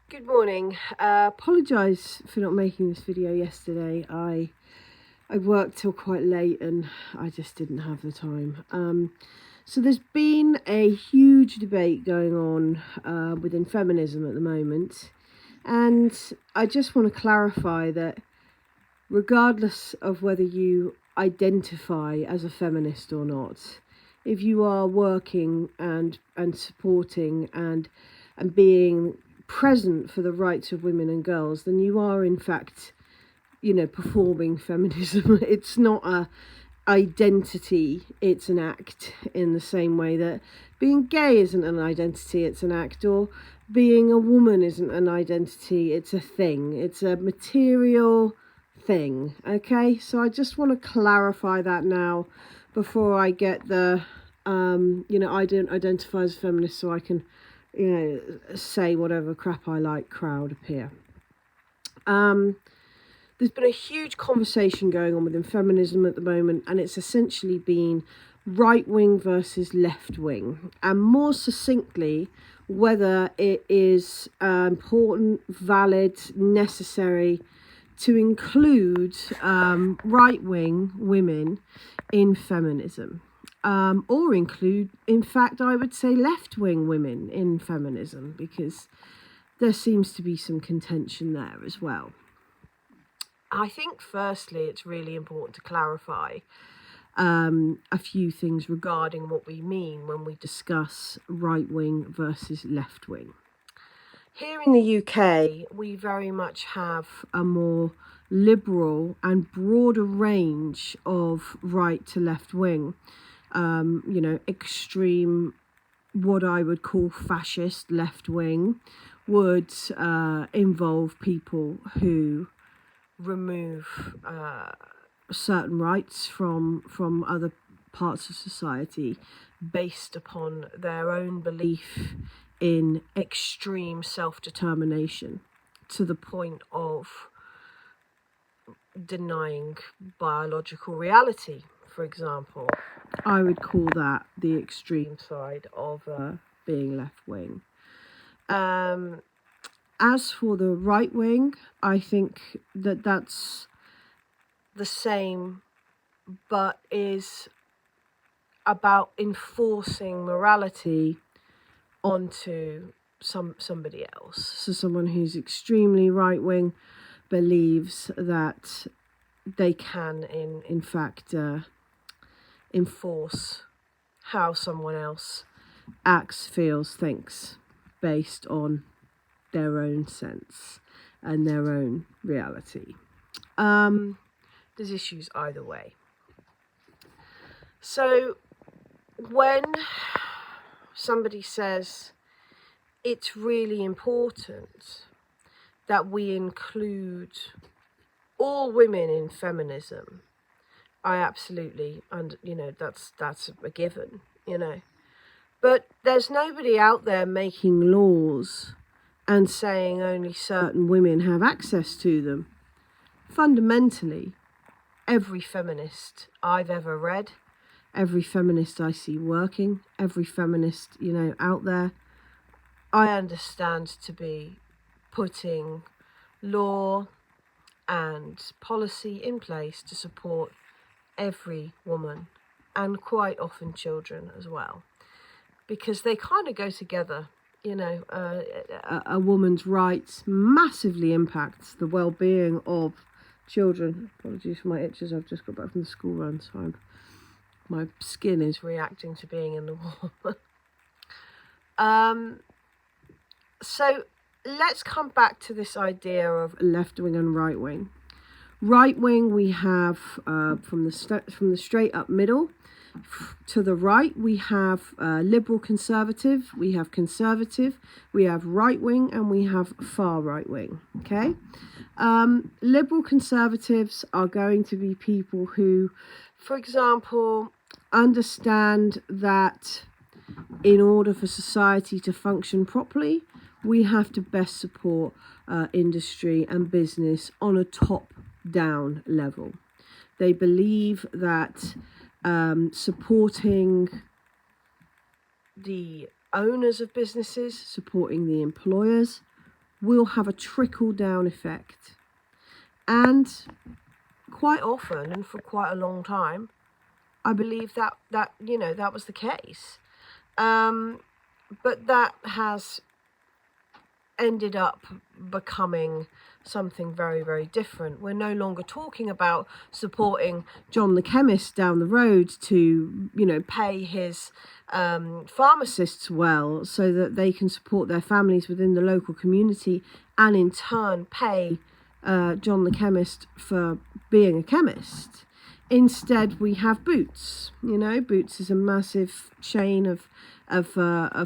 Good morning. Apologise for not making this video yesterday. I worked till quite late and I just didn't have the time. So there's been a huge debate going on within feminism at the moment, and I just want to clarify that regardless of whether you identify as a feminist or not, if you are working and supporting and being present for the rights of women and girls, then you are in fact, performing feminism. It's not a identity, it's an act, in the same way that being gay isn't an identity, it's an act, or being a woman isn't an identity, it's a thing, it's a material thing. Okay, so I just want to clarify that now before I get the I don't identify as a feminist so I can say whatever crap I like crowd appear. There's been a huge conversation going on within feminism at the moment, and it's essentially been right wing versus left wing, and more succinctly, whether it is important, valid, necessary to include right wing women in feminism. Or include, in fact, I would say left-wing women in feminism, because there seems to be some contention there as well. I think, firstly, it's really important to clarify a few things regarding what we mean when we discuss right-wing versus left-wing. Here in the UK, we very much have a more liberal and broader range of right to left wing. Extreme, what I would call fascist left wing, would involve people who remove certain rights from other parts of society based upon their own belief in extreme self-determination, to the point of denying biological reality, for example. I would call that the extreme side of being left-wing. As for the right wing, I think that that's the same, but is about enforcing morality onto somebody else. So someone who's extremely right wing believes that they can in fact enforce how someone else acts, feels, thinks, based on their own sense and their own reality. There's issues either way. So when somebody says it's really important that we include all women in feminism, I absolutely, that's a given, But there's nobody out there making laws and saying only certain women have access to them. Fundamentally, every feminist I've ever read, every feminist I see working, every feminist, out there, I understand to be putting law and policy in place to support every woman, and quite often children as well, because they kind of go together. A woman's rights massively impacts the well-being of children. Apologies for my itches, I've just got back from the school run, so my skin is reacting to being in the warm. So let's come back to this idea of left wing and right wing. Right wing, we have from the straight up middle to the right, we have liberal conservative, we have conservative, we have right wing, and we have far right wing. Okay, liberal conservatives are going to be people who, for example, understand that in order for society to function properly, we have to best support industry and business on a top-down level. They believe that supporting the owners of businesses, supporting the employers, will have a trickle-down effect. And quite often, and for quite a long time, I believe that was the case. But that has ended up becoming something very, very different. We're no longer talking about supporting John the chemist down the road to, pay his pharmacists well so that they can support their families within the local community, and in turn pay John the chemist for being a chemist. Instead, we have Boots. Boots is a massive chain of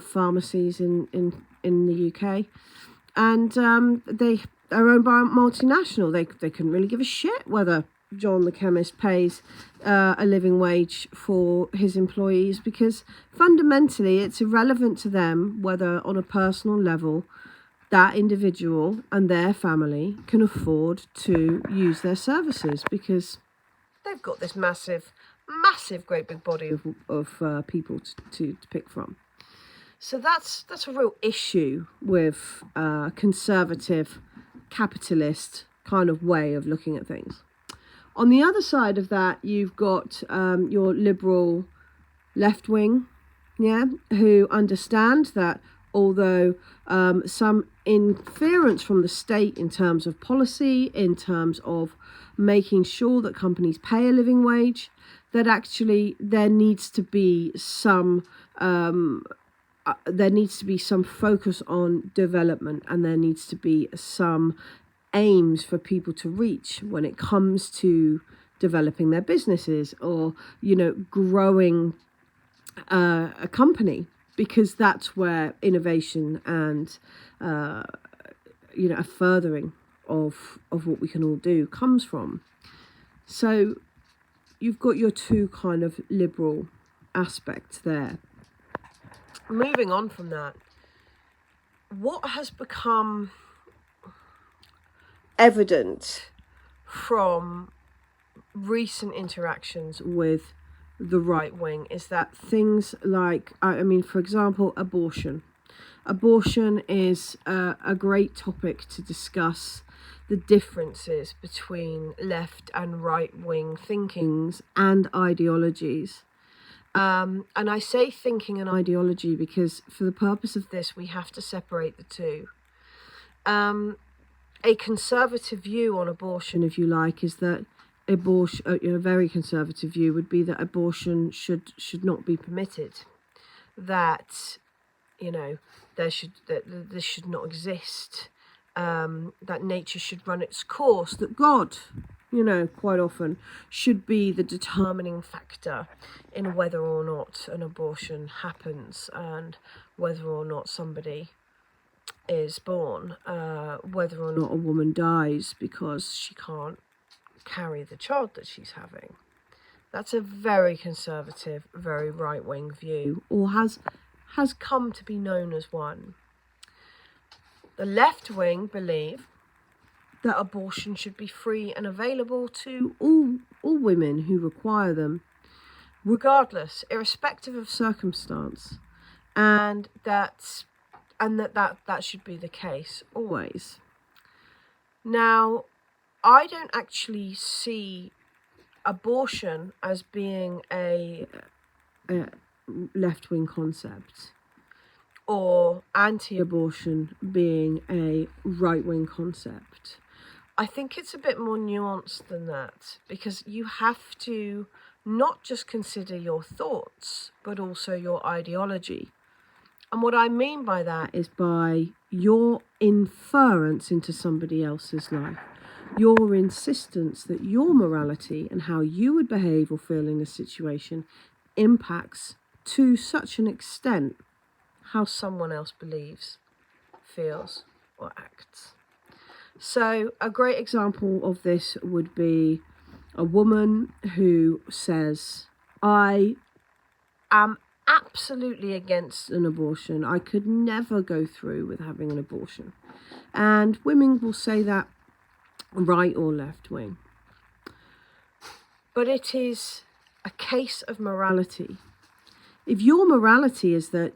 pharmacies in the UK, and they are owned by a multinational. They couldn't really give a shit whether John the chemist pays a living wage for his employees, because fundamentally it's irrelevant to them whether on a personal level that individual and their family can afford to use their services, because they've got this massive, great big body of people to pick from. So that's a real issue with conservative, capitalist kind of way of looking at things. On the other side of that, you've got your liberal left wing, who understand that although some interference from the state in terms of policy, in terms of making sure that companies pay a living wage, that actually there needs to be some focus on development, and there needs to be some aims for people to reach when it comes to developing their businesses or growing a company, because that's where innovation and a furthering of what we can all do comes from. So you've got your two kind of liberal aspects there. Moving on from that, what has become evident from recent interactions with the right wing is that things like, for example, abortion. Abortion is a great topic to discuss the differences between left and right wing thinkings and ideologies. And I say thinking and ideology because for the purpose of this, we have to separate the two. A conservative view on abortion, if you like, is that abortion, a very conservative view would be that abortion should not be permitted. That, this should not exist. That nature should run its course. That God, quite often should be the determining factor in whether or not an abortion happens and whether or not somebody is born, whether or not a woman dies because she can't carry the child that she's having. That's a very conservative, very right-wing view, or has come to be known as one. The left wing believe that abortion should be free and available to all women who require them, regardless, irrespective of circumstance, and that should be the case always. Now, I don't actually see abortion as being a left-wing concept, or anti-abortion being a right-wing concept. I think it's a bit more nuanced than that, because you have to not just consider your thoughts, but also your ideology. And what I mean by that is by your inference into somebody else's life, your insistence that your morality and how you would behave or feel in a situation impacts to such an extent how someone else believes, feels, or acts. So a great example of this would be a woman who says, I am absolutely against an abortion. I could never go through with having an abortion. And women will say that right or left wing. But it is a case of morality. If your morality is that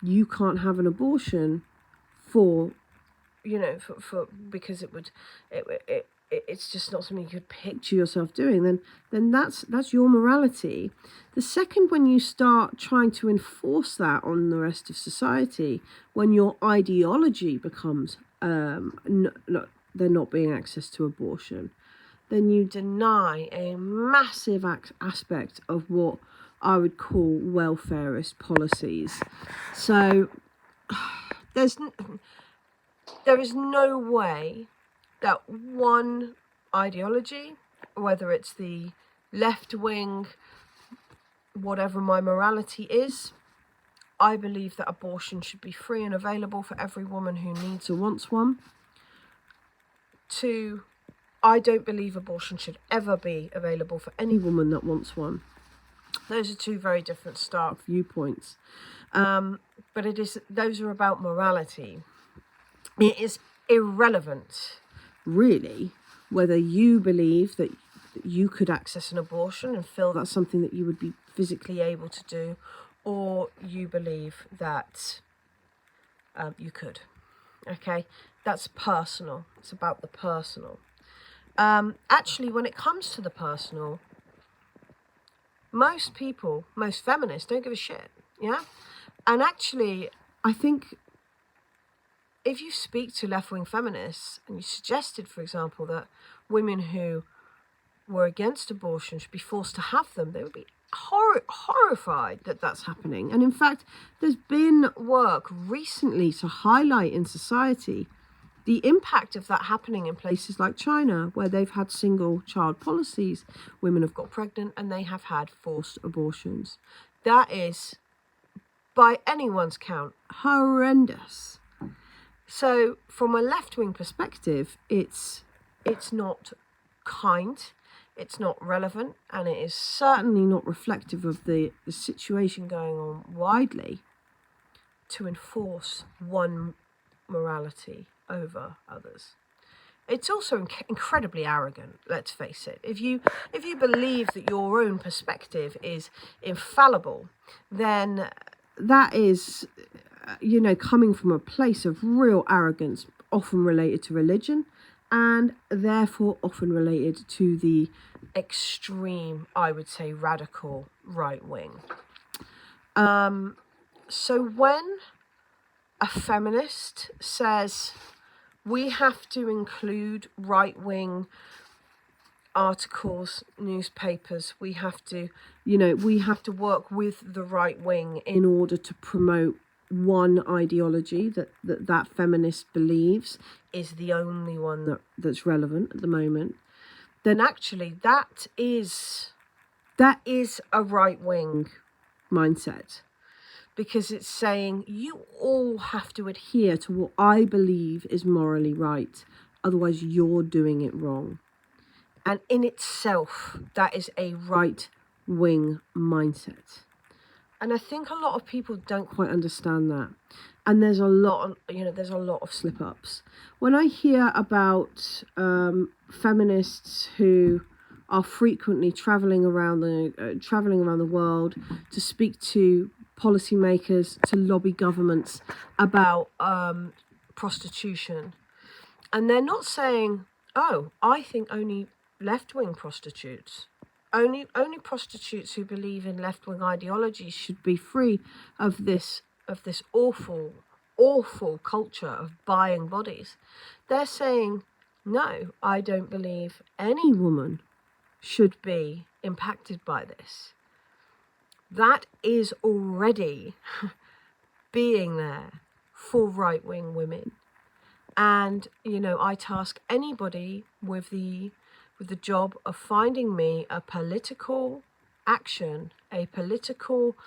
you can't have an abortion for, because it's just not something you could picture yourself doing, then that's your morality. The second, when you start trying to enforce that on the rest of society, when your ideology becomes there not being access to abortion, then you deny a massive aspect of what I would call welfarist policies. So there is no way that one ideology, whether it's the left wing, whatever my morality is, I believe that abortion should be free and available for every woman who needs or wants one. 2, I don't believe abortion should ever be available for any woman that wants one. Those are 2 very different stark viewpoints. But those are about morality. It is irrelevant, really, whether you believe that you could access an abortion and feel that's something that you would be physically able to do, or you believe that you could. Okay, that's personal. It's about the personal. Actually, when it comes to the personal, most feminists don't give a shit. Yeah, and actually, I think if you speak to left-wing feminists and you suggested, for example, that women who were against abortion should be forced to have them, they would be horrified that that's happening. And in fact, there's been work recently to highlight in society the impact of that happening in places like China, where they've had single child policies. Women have got pregnant and they have had forced abortions. That is, by anyone's count, horrendous. So from a left-wing perspective, it's not kind, it's not relevant, and it is certainly not reflective of the situation going on widely to enforce one morality over others. It's also incredibly arrogant, let's face it. If you believe that your own perspective is infallible, then that is, coming from a place of real arrogance, often related to religion, and therefore often related to the extreme, I would say, radical right wing. So when a feminist says we have to include right-wing articles, newspapers, we have to work with the right wing in order to promote one ideology that feminist believes is the only one that's relevant at the moment, then actually that is a right-wing mindset, because it's saying you all have to adhere to what I believe is morally right, otherwise you're doing it wrong. And in itself, that is a right-wing mindset. And I think a lot of people don't quite understand that. And there's a lot of slip-ups. When I hear about feminists who are frequently traveling around the world to speak to policymakers, to lobby governments about prostitution, and they're not saying, "Oh, I think only left-wing prostitutes, only prostitutes who believe in left-wing ideologies should be free of this awful culture of buying bodies." They're saying, "No, I don't believe any woman should be impacted by this." That is already being there for right-wing women. And, I task anybody with the job of finding me a political action, a political,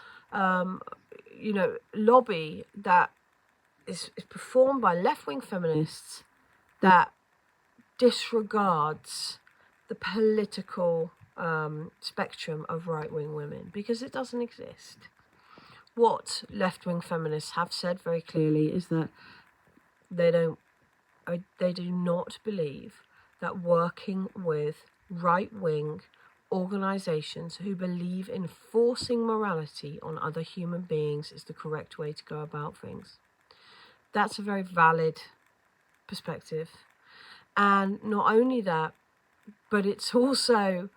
lobby that is performed by left-wing feminists that disregards the political spectrum of right-wing women, because it doesn't exist. What left-wing feminists have said very clearly is that they do not believe that working with right-wing organisations who believe in forcing morality on other human beings is the correct way to go about things. That's a very valid perspective. And not only that, but it's also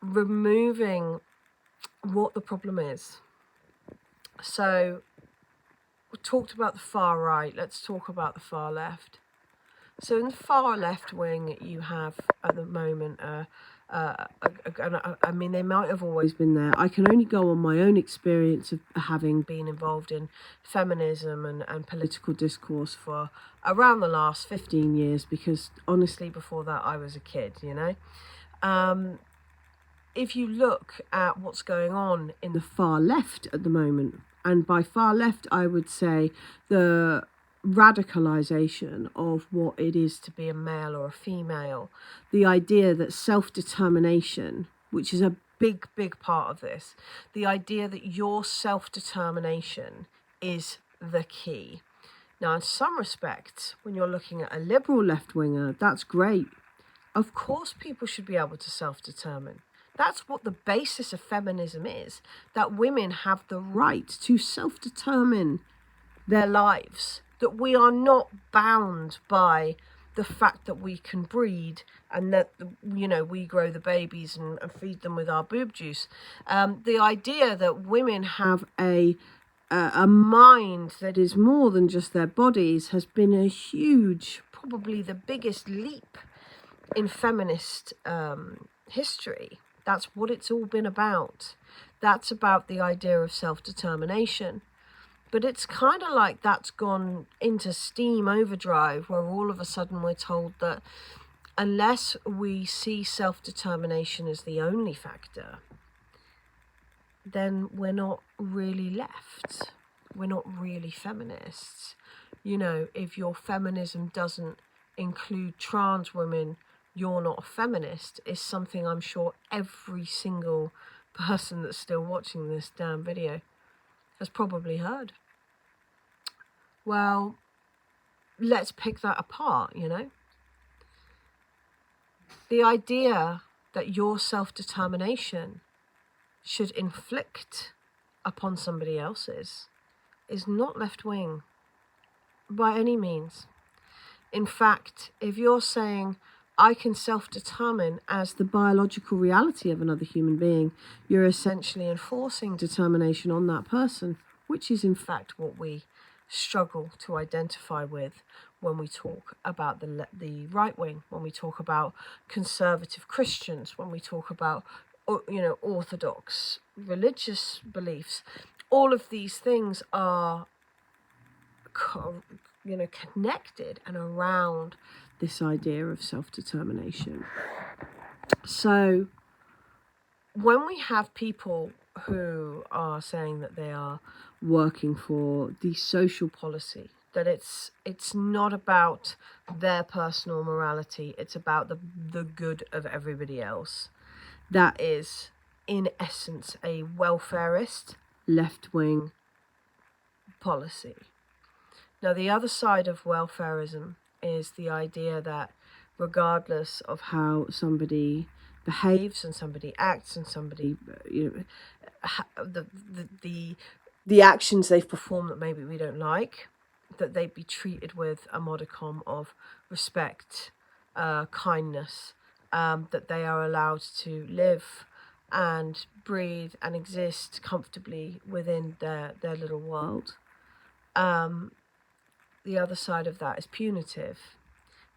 removing what the problem is. So we talked about the far right, let's talk about the far left. So in the far left wing, you have at the moment, I mean, they might have always been there. I can only go on my own experience of having been involved in feminism and political discourse for around the last 15 years, because honestly, before that, I was a kid, you know. If you look at what's going on in the far left at the moment, and by far left, I would say the radicalization of what it is to be a male or a female, the idea that self-determination, which is a big part of this, the idea that your self-determination is the key. Now, in some respects, when you're looking at a liberal left-winger, that's great. Of course, people should be able to self-determine. That's what the basis of feminism is, that women have the right to self-determine their lives, that we are not bound by the fact that we can breed and that, you know, we grow the babies and feed them with our boob juice. The idea that women have a mind that is more than just their bodies has been a huge, probably the biggest leap in feminist history. That's what it's all been about. That's about the idea of self-determination. But it's kind of like that's gone into steam overdrive, where all of a sudden we're told that unless we see self-determination as the only factor, then we're not really left. We're not really feminists. You know, if your feminism doesn't include trans women, you're not a feminist, is something I'm sure every single person that's still watching this damn video has probably heard. Well, let's pick that apart, you know. The idea that your self-determination should inflict upon somebody else's is not left-wing by any means. In fact, if you're saying, I can self-determine as the biological reality of another human being, you're essentially enforcing determination on that person, which is in fact what we struggle to identify with when we talk about the right wing, when we talk about conservative Christians, when we talk about, you know, orthodox religious beliefs. All of these things are, you know, connected and around this idea of self-determination. So when we have people who are saying that they are working for the social policy, that it's not about their personal morality, it's about the good of everybody else, that is in essence a welfarist left-wing policy. Now, the other side of welfarism is the idea that regardless of how somebody behaves and somebody acts and somebody, you know, the actions they've performed that maybe we don't like, that they'd be treated with a modicum of respect, kindness, that they are allowed to live and breathe and exist comfortably within their little world. The other side of that is punitive.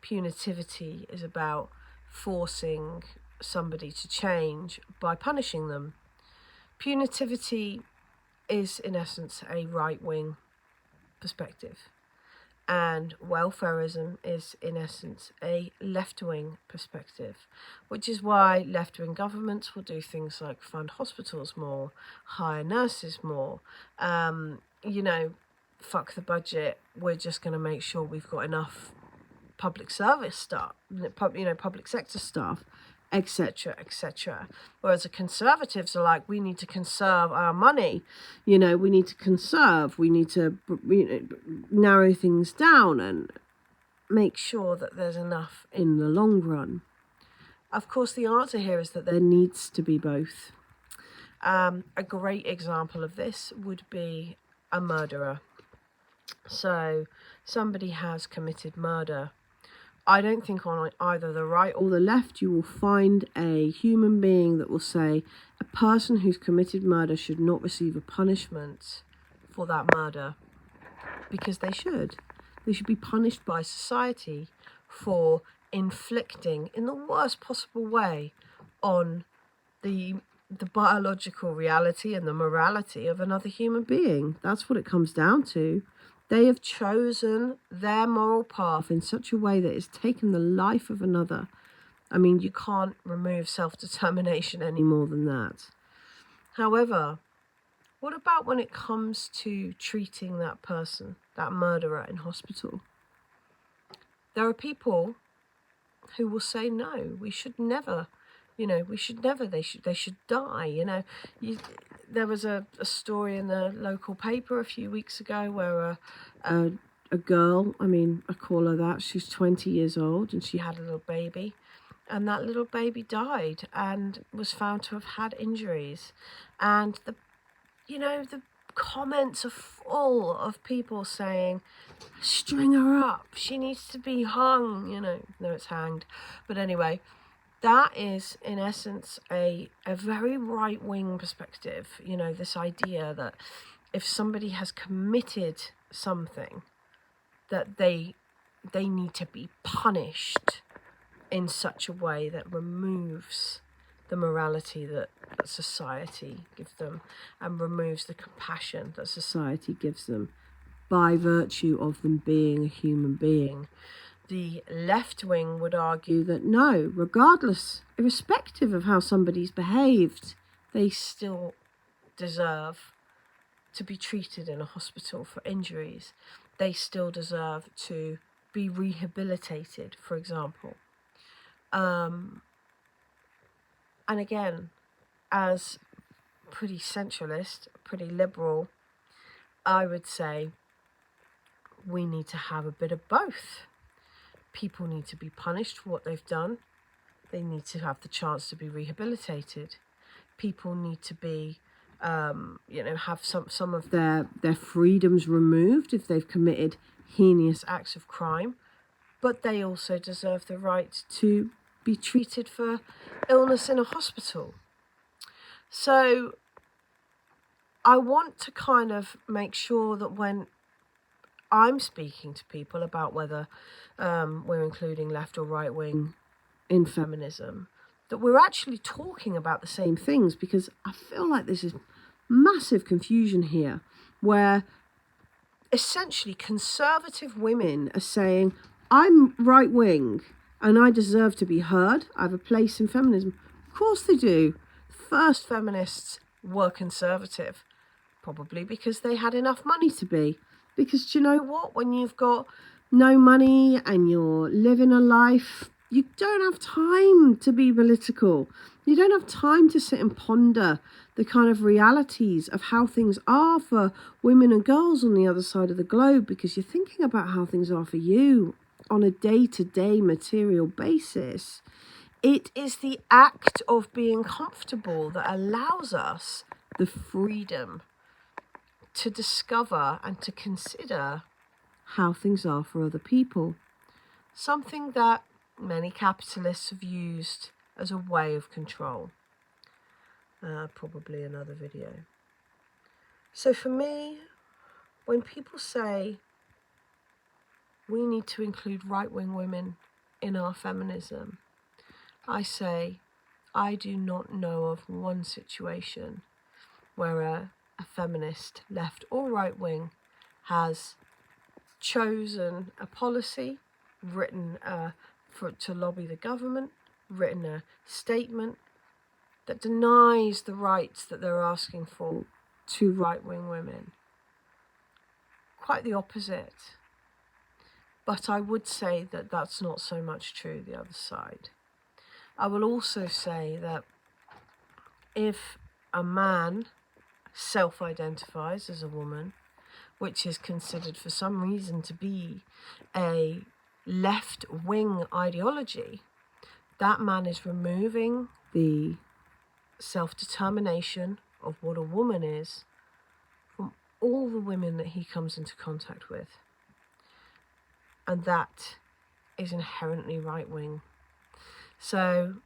Punitivity is about forcing somebody to change by punishing them. Punitivity is in essence a right-wing perspective, and welfarism is in essence a left-wing perspective, which is why left-wing governments will do things like fund hospitals more, hire nurses more, you know, fuck the budget, we're just going to make sure we've got enough public service staff, you know, public sector staff, etc., etc. Whereas the conservatives are like, we need to conserve our money, you know, we need to conserve, we need to, you know, narrow things down and make sure that there's enough in the long run. Of course, the answer here is that there needs to be both. A great example of this would be a murderer. So somebody has committed murder, I don't think on either the right or the left you will find a human being that will say a person who's committed murder should not receive a punishment for that murder, because they should. They should be punished by society for inflicting in the worst possible way on the biological reality and the morality of another human being. That's what it comes down to. They have chosen their moral path in such a way that it's taken the life of another. I mean, you can't remove self-determination any more than that. However, what about when it comes to treating that person, that murderer, in hospital? There are people who will say, no, we should never, they should die, There was a story in the local paper a few weeks ago where a girl, I call her that, she's 20 years old and she had a little baby, and that little baby died and was found to have had injuries. And the comments are full of people saying, string her up, she needs to be hung, no, it's hanged. But anyway, that is in essence a very right-wing perspective, this idea that if somebody has committed something, that they need to be punished in such a way that removes the morality that society gives them and removes the compassion that society gives them by virtue of them being a human being. The left wing would argue that no, regardless, irrespective of how somebody's behaved, they still deserve to be treated in a hospital for injuries. They still deserve to be rehabilitated, for example. And again, as pretty centralist, pretty liberal, I would say we need to have a bit of both. People need to be punished for what they've done. They need to have the chance to be rehabilitated. People need to be, have some of their freedoms removed if they've committed heinous acts of crime. But they also deserve the right to be treated for illness in a hospital. So I want to kind of make sure that when I'm speaking to people about whether we're including left or right wing in feminism, that we're actually talking about the same things, because I feel like this is massive confusion here, where essentially conservative women are saying, I'm right wing and I deserve to be heard. I have a place in feminism. Of course they do. First feminists were conservative, probably because they had enough money to be. Because do you know what? When you've got no money and you're living a life, you don't have time to be political. You don't have time to sit and ponder the kind of realities of how things are for women and girls on the other side of the globe, because you're thinking about how things are for you on a day-to-day material basis. It is the act of being comfortable that allows us the freedom to discover and to consider how things are for other people. Something that many capitalists have used as a way of control. Probably another video. So for me, when people say we need to include right-wing women in our feminism, I say I do not know of one situation where a feminist, left or right wing, has chosen a policy, written to lobby the government, written a statement that denies the rights that they're asking for to right-wing women. Quite the opposite. But I would say that that's not so much true the other side. I will also say that if a man self-identifies as a woman, which is considered for some reason to be a left-wing ideology, that man is removing the self-determination of what a woman is from all the women that he comes into contact with. and that is inherently right-wing. So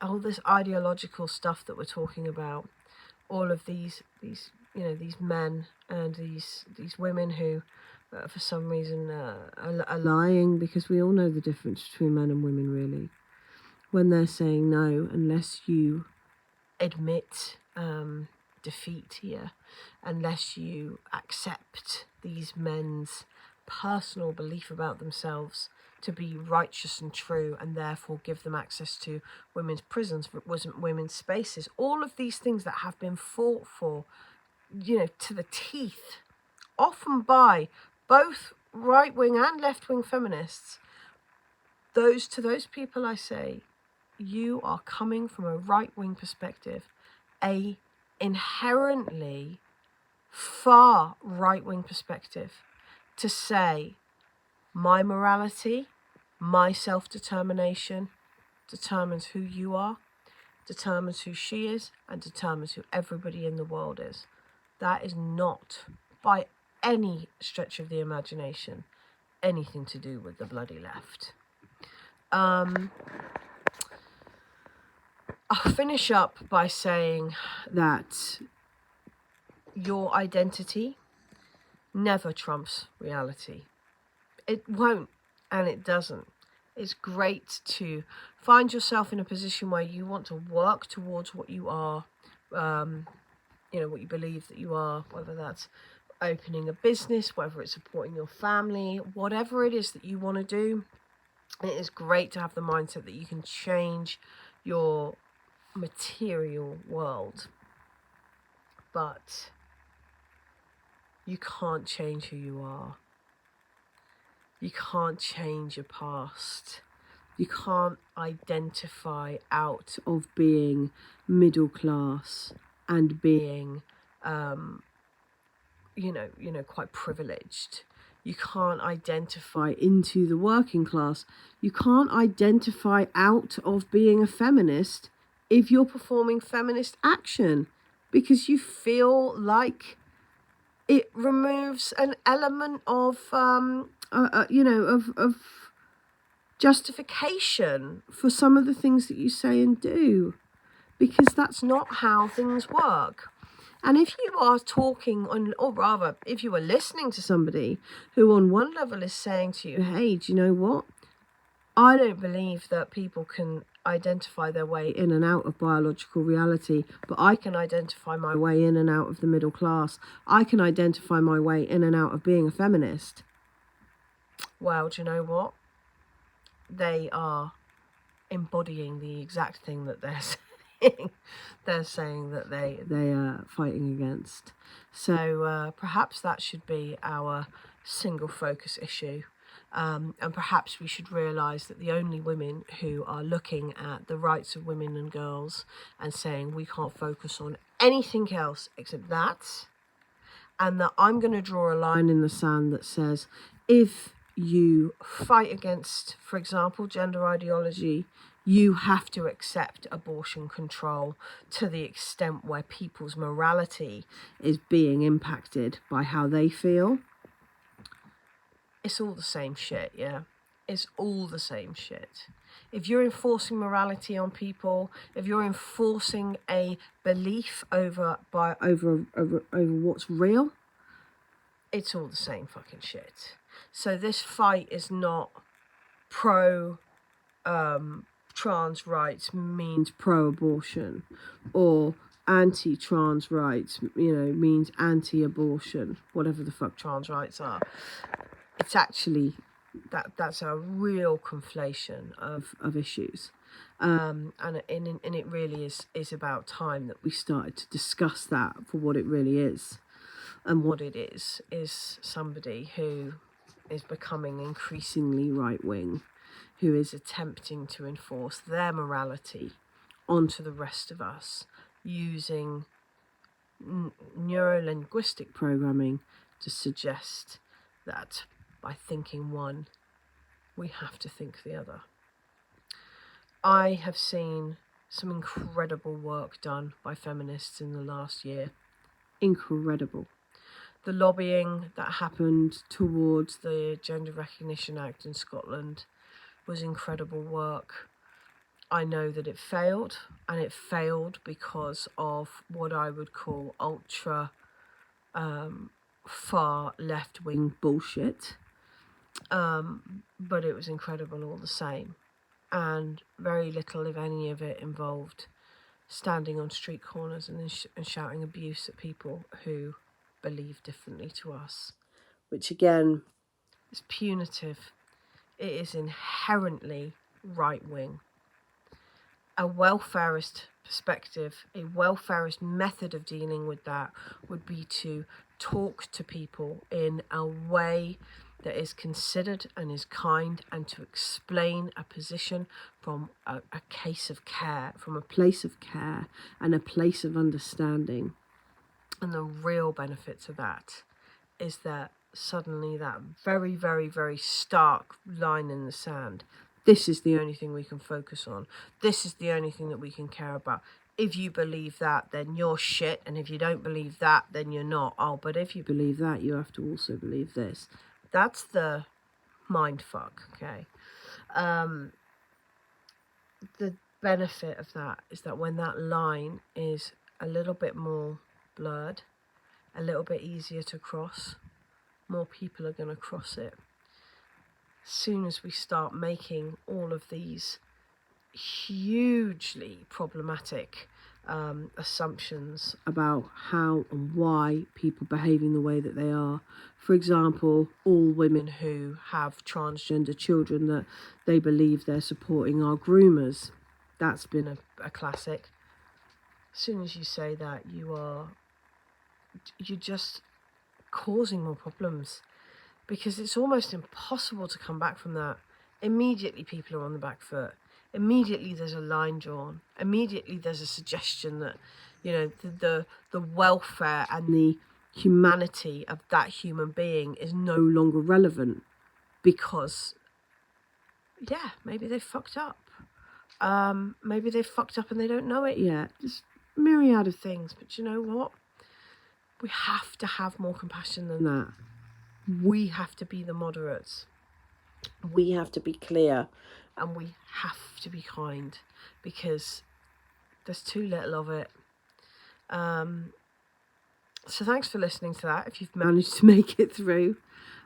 all this ideological stuff that we're talking about, all of these these men and these women who for some reason are lying, because we all know the difference between men and women, really, when they're saying no, unless you admit defeat here, unless you accept these men's personal belief about themselves to be righteous and true, and therefore give them access to women's prisons, women's spaces, all of these things that have been fought for, to the teeth, often by both right-wing and left-wing feminists. To those people I say, you are coming from a right-wing perspective, a inherently far right-wing perspective, to say my morality, my self-determination determines who you are, determines who she is, and determines who everybody in the world is. That is not, by any stretch of the imagination, anything to do with the bloody left. I'll finish up by saying that your identity never trumps reality. It won't, and it doesn't. It's great to find yourself in a position where you want to work towards what you are, what you believe that you are, whether that's opening a business, whether it's supporting your family, whatever it is that you want to do. It is great to have the mindset that you can change your material world, but you can't change who you are. You can't change your past. You can't identify out of being middle class and being, quite privileged. You can't identify into the working class. You can't identify out of being a feminist if you're performing feminist action, because you feel like it removes an element of, of justification for some of the things that you say and do, because that's not how things work. And if you are talking on, or rather, if you are listening to somebody who on one level is saying to you, hey, do you know what? I don't believe that people can identify their way in and out of biological reality, but I can identify my way in and out of the middle class. I can identify my way in and out of being a feminist. Well, do you know what? They are embodying the exact thing that they're saying. They're saying that they are fighting against. So perhaps that should be our single focus issue. And perhaps we should realise that the only women who are looking at the rights of women and girls and saying we can't focus on anything else except that, and that I'm going to draw a line in the sand that says if you fight against, for example, gender ideology, you have to accept abortion control to the extent where people's morality is being impacted by how they feel. It's all the same shit, yeah? It's all the same shit. If you're enforcing morality on people, if you're enforcing a belief over what's real, it's all the same fucking shit. So this fight is not pro trans rights means pro-abortion, or anti-trans rights, means anti-abortion, whatever the fuck trans rights are. It's actually that's a real conflation of issues, and it really is about time that we started to discuss that for what it really is. And what it is somebody who is becoming increasingly right-wing, who is attempting to enforce their morality onto the rest of us using neuro-linguistic programming to suggest that by thinking one, we have to think the other. I have seen some incredible work done by feminists in the last year. Incredible. the lobbying that happened towards the Gender Recognition Act in Scotland was incredible work. I know that it failed, and it failed because of what I would call ultra far left-wing bullshit. But it was incredible all the same. And very little, if any, of it involved standing on street corners and shouting abuse at people who believe differently to us, which again is punitive. It is inherently right-wing. A welfarist perspective, a welfarist method of dealing with that would be to talk to people in a way that is considered and is kind, and to explain a position from a case of care, from a place of care and a place of understanding. And the real benefit to that is that suddenly that very, very, very stark line in the sand, this is the only thing we can focus on. This is the only thing that we can care about. If you believe that, then you're shit. And if you don't believe that, then you're not. Oh, but if you believe that, you have to also believe this. That's the mind fuck, okay? The benefit of that is that when that line is a little bit more blurred, a little bit easier to cross, more people are going to cross it. As soon as we start making all of these hugely problematic assumptions about how and why people behaving the way that they are. For example, all women who have transgender children, that they believe they're supporting our groomers. That's been a classic. As soon as you say that, you're just causing more problems, because it's almost impossible to come back from that. Immediately people are on the back foot. Immediately there's a line drawn. Immediately there's a suggestion that, you know, the welfare and the humanity of that human being is no longer relevant because, yeah, maybe they fucked up. Maybe they fucked up and they don't know it yet. There's a myriad of things, but you know what? We have to have more compassion than that. We have to be the moderates. We have to be clear, and we have to be kind, because there's too little of it. So thanks for listening to that, if you've managed to make it through.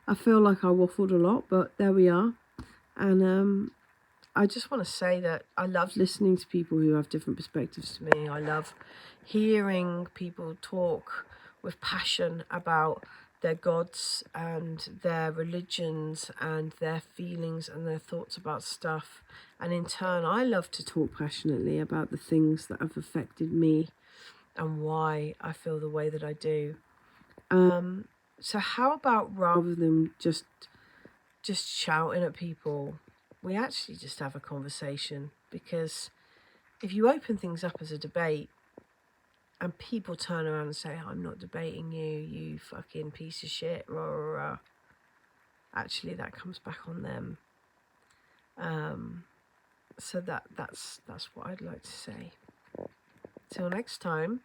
I feel like I waffled a lot, but there we are. And I just want to say that I love listening to people who have different perspectives to me. I love hearing people talk with passion about their gods and their religions and their feelings and their thoughts about stuff. And in turn, I love to talk passionately about the things that have affected me and why I feel the way that I do. So how about, rather than just shouting at people, we actually just have a conversation? Because if you open things up as a debate and people turn around and say, I'm not debating you, you fucking piece of shit, rah, rah, rah, actually that comes back on them. So that's what I'd like to say. Till next time.